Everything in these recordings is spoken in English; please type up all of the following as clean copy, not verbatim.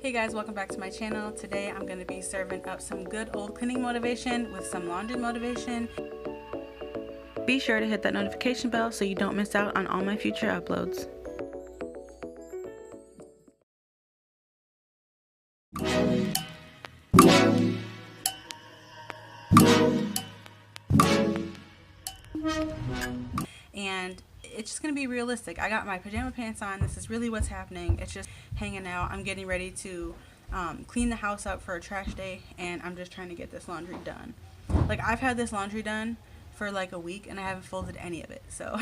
Hey guys, welcome back to my channel. Today I'm going to be serving up some good old cleaning motivation with some laundry motivation. Be sure to hit that notification bell so you don't miss out on all my future uploads. And it's just gonna be realistic. I got my pajama pants on. This is really what's happening. It's just hanging out. I'm getting ready to clean the house up for a trash day, and I'm just trying to get this laundry done. Like, I've had this laundry done for like a week and I haven't folded any of it. So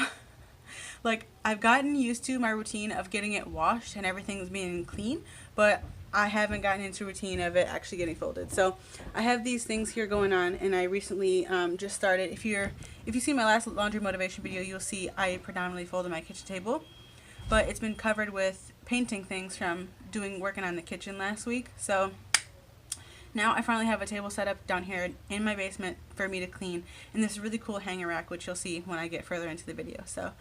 like, I've gotten used to my routine of getting it washed and everything's being clean, but I haven't gotten into routine of it actually getting folded. So I have these things here going on, and I recently just started. If you see my last laundry motivation video, you'll see I predominantly folded my kitchen table, but it's been covered with painting things from working on the kitchen last week. So now I finally have a table set up down here in my basement for me to clean, and this really cool hanger rack, which you'll see when I get further into the video. So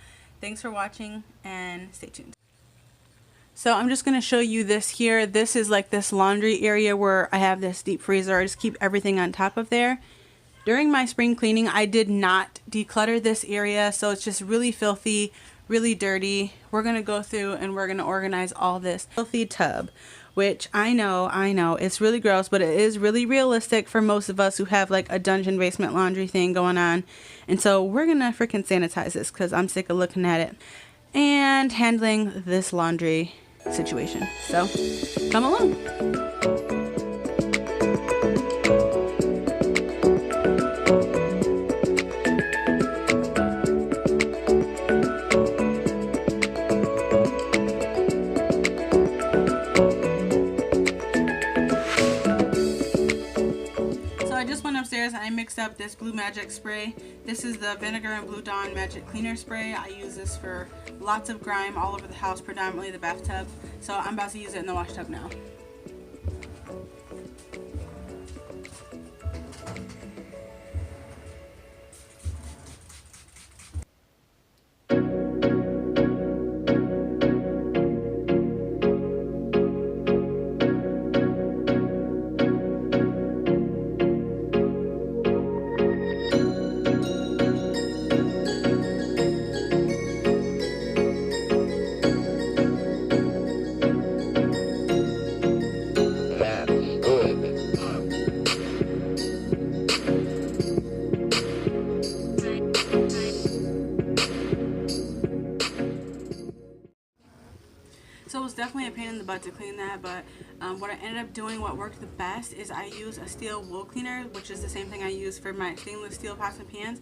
thanks for watching and stay tuned. So I'm just going to show you this here. This is like this laundry area where I have this deep freezer. I just keep everything on top of there. During my spring cleaning, I did not declutter this area, so it's just really filthy, really dirty. We're going to go through and we're going to organize all this filthy tub, which I know it's really gross, but it is really realistic for most of us who have like a dungeon basement laundry thing going on. And so we're going to freaking sanitize this because I'm sick of looking at it and handling this laundry situation. So come along. So I just went upstairs and I mixed up this Blue Magic spray. This is the Vinegar and Blue Dawn Magic Cleaner Spray. I use this for lots of grime all over the house, predominantly the bathtub. So I'm about to use it in the wash tub now. So it was definitely a pain in the butt to clean that, but what I ended up doing, what worked the best, is I use a steel wool cleaner, which is the same thing I use for my stainless steel pots and pans,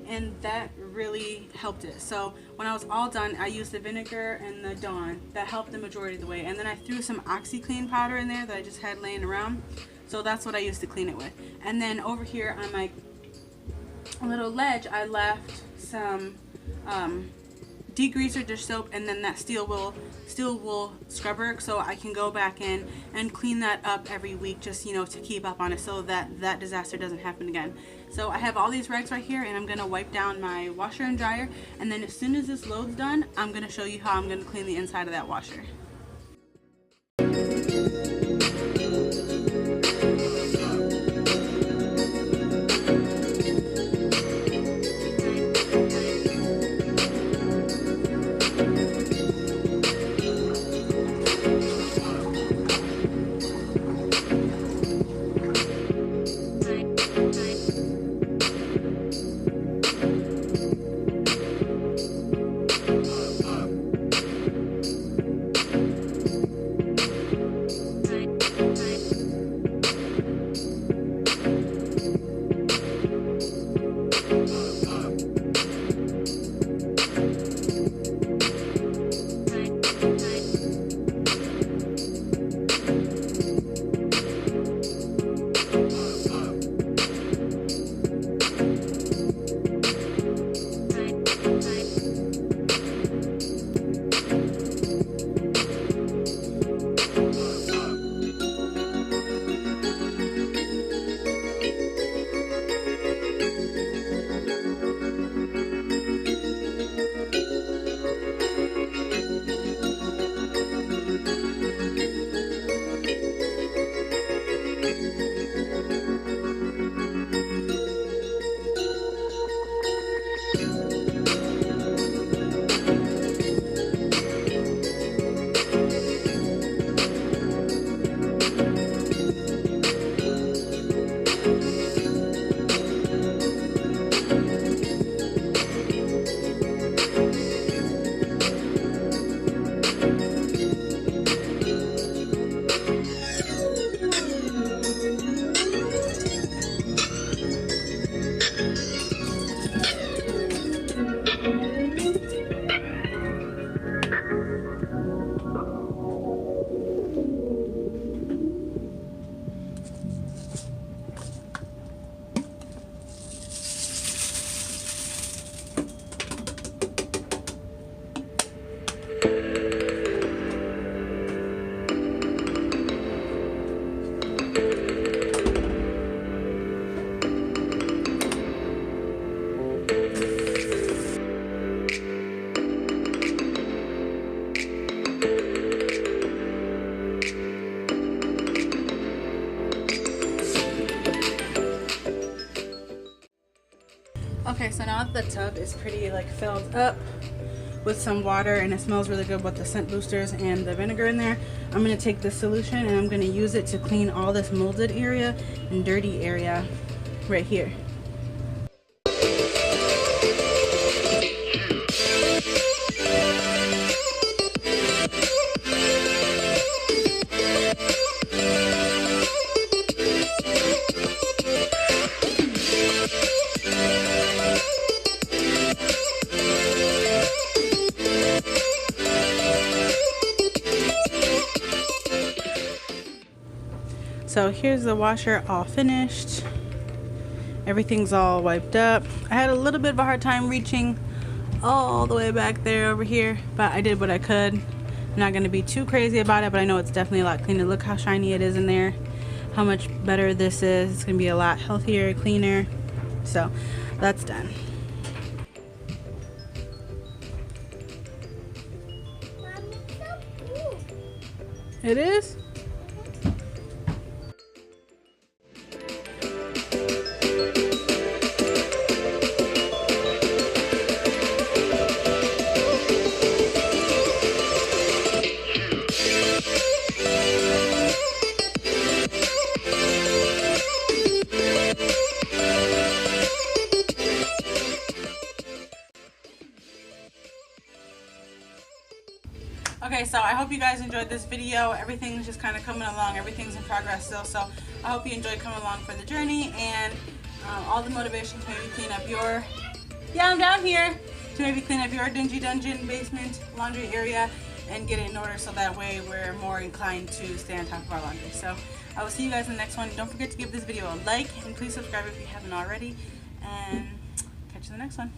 and that really helped it. So when I was all done, I used the vinegar and the Dawn. That helped the majority of the way, and then I threw some OxyClean powder in there that I just had laying around. So that's what I used to clean it with. And then over here on my little ledge, I left some degreaser dish soap and then that steel wool scrubber, so I can go back in and clean that up every week, just to keep up on it so that that disaster doesn't happen again. So I have all these rags right here, and I'm gonna wipe down my washer and dryer, and then as soon as this load's done, I'm gonna show you how I'm gonna clean the inside of that washer. now that the tub is pretty like filled up with some water and it smells really good with the scent boosters and the vinegar in there, I'm going to take this solution and I'm going to use it to clean all this molded area and dirty area right here. So here's the washer all finished. Everything's all wiped up. I had a little bit of a hard time reaching all the way back there over here, but I did what I could. I'm not going to be too crazy about it, but I know it's definitely a lot cleaner. Look how shiny it is in there, how much better this is. It's going to be a lot healthier, cleaner. So that's done. It is? Okay, so I hope you guys enjoyed this video. Everything's just kind of coming along. Everything's in progress still, so I hope you enjoyed coming along for the journey and all the motivation to maybe clean up your, I'm down here, to maybe clean up your dingy dungeon basement laundry area and get it in order so that way we're more inclined to stay on top of our laundry. So I will see you guys in the next one. Don't forget to give this video a like and please subscribe if you haven't already, and catch you in the next one.